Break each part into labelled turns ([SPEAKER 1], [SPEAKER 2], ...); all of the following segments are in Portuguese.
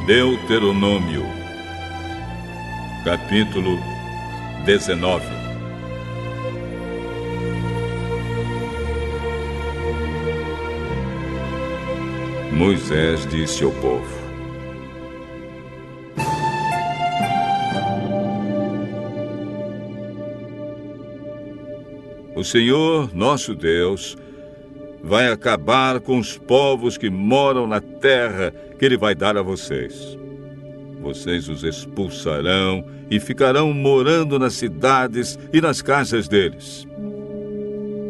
[SPEAKER 1] Deuteronômio, capítulo 19. Moisés disse ao povo: O Senhor, nosso Deus, vai acabar com os povos que moram na terra que Ele vai dar a vocês. Vocês os expulsarão e ficarão morando nas cidades e nas casas deles.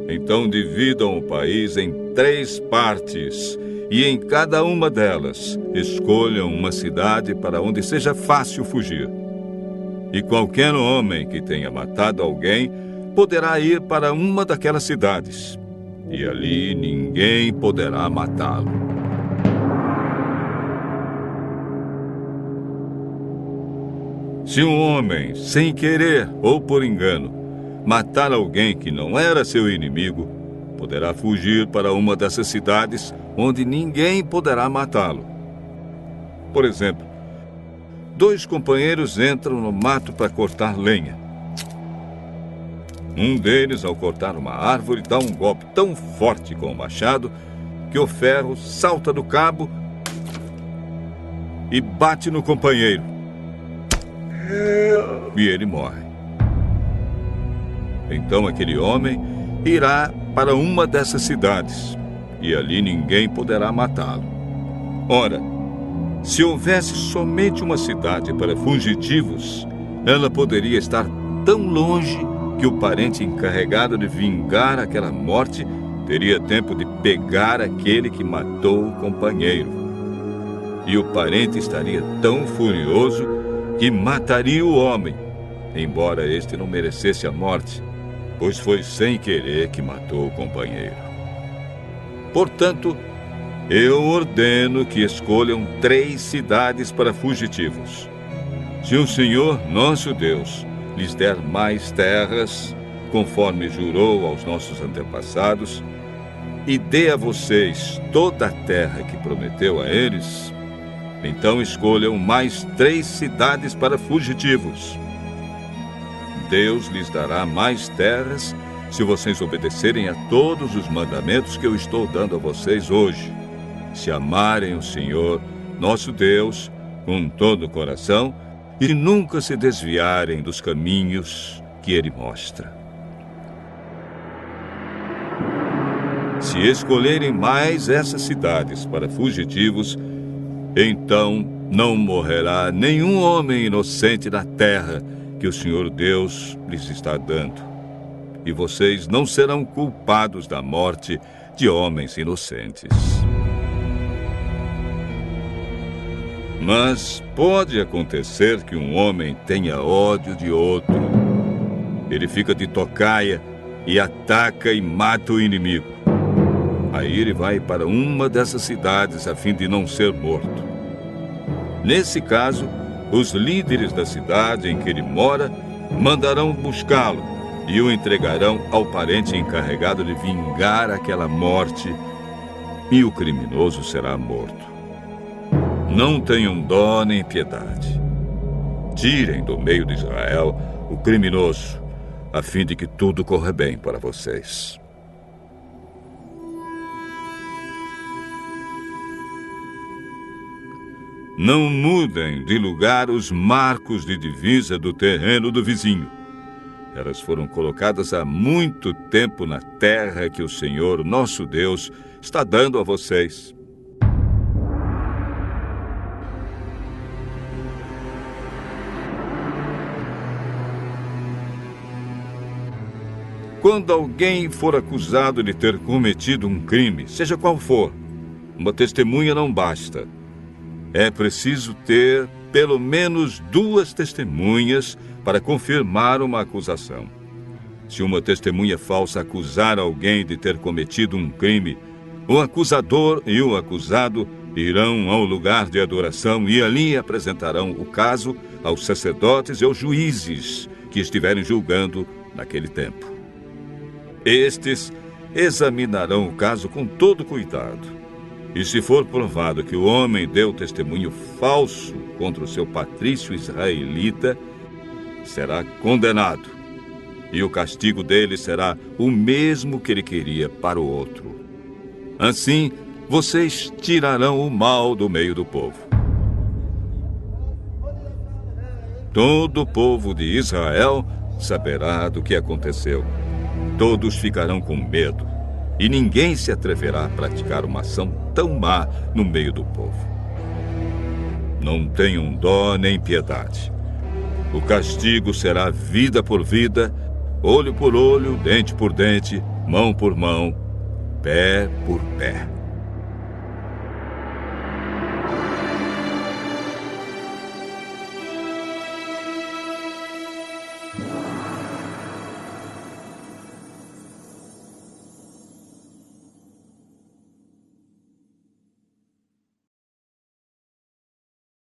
[SPEAKER 1] Então dividam o país em 3 partes, e em cada uma delas escolham uma cidade para onde seja fácil fugir. E qualquer homem que tenha matado alguém poderá ir para uma daquelas cidades, e ali ninguém poderá matá-lo. Se um homem, sem querer ou por engano, matar alguém que não era seu inimigo, poderá fugir para uma dessas cidades onde ninguém poderá matá-lo. Por exemplo, 2 companheiros entram no mato para cortar lenha. Um deles, ao cortar uma árvore, dá um golpe tão forte com o machado que o ferro salta do cabo e bate no companheiro. E ele morre. Então aquele homem irá para uma dessas cidades, e ali ninguém poderá matá-lo. Ora, se houvesse somente uma cidade para fugitivos, ela poderia estar tão longe que o parente encarregado de vingar aquela morte teria tempo de pegar aquele que matou o companheiro. E o parente estaria tão furioso que mataria o homem, embora este não merecesse a morte, pois foi sem querer que matou o companheiro. Portanto, eu ordeno que escolham 3 cidades para fugitivos. Se o Senhor, nosso Deus, lhes der mais terras, conforme jurou aos nossos antepassados, e dê a vocês toda a terra que prometeu a eles, então escolham mais 3 cidades para fugitivos. Deus lhes dará mais terras se vocês obedecerem a todos os mandamentos que eu estou dando a vocês hoje, se amarem o Senhor, nosso Deus, com todo o coração e nunca se desviarem dos caminhos que Ele mostra. Se escolherem mais essas cidades para fugitivos, então não morrerá nenhum homem inocente na terra que o Senhor Deus lhes está dando, e vocês não serão culpados da morte de homens inocentes. Mas pode acontecer que um homem tenha ódio de outro. Ele fica de tocaia e ataca e mata o inimigo. Aí ele vai para uma dessas cidades a fim de não ser morto. Nesse caso, os líderes da cidade em que ele mora mandarão buscá-lo e o entregarão ao parente encarregado de vingar aquela morte, e o criminoso será morto. Não tenham dó nem piedade. Tirem do meio de Israel o criminoso, a fim de que tudo corra bem para vocês. Não mudem de lugar os marcos de divisa do terreno do vizinho. Elas foram colocadas há muito tempo na terra que o Senhor, nosso Deus, está dando a vocês. Quando alguém for acusado de ter cometido um crime, seja qual for, uma testemunha não basta. É preciso ter pelo menos 2 testemunhas para confirmar uma acusação. Se uma testemunha falsa acusar alguém de ter cometido um crime, o acusador e o acusado irão ao lugar de adoração e ali apresentarão o caso aos sacerdotes e aos juízes que estiverem julgando naquele tempo. Estes examinarão o caso com todo cuidado. E se for provado que o homem deu testemunho falso contra o seu patrício israelita, será condenado. E o castigo dele será o mesmo que ele queria para o outro. Assim, vocês tirarão o mal do meio do povo. Todo o povo de Israel saberá do que aconteceu. Todos ficarão com medo, e ninguém se atreverá a praticar uma ação tão má no meio do povo. Não tenham dó nem piedade. O castigo será vida por vida, olho por olho, dente por dente, mão por mão, pé por pé.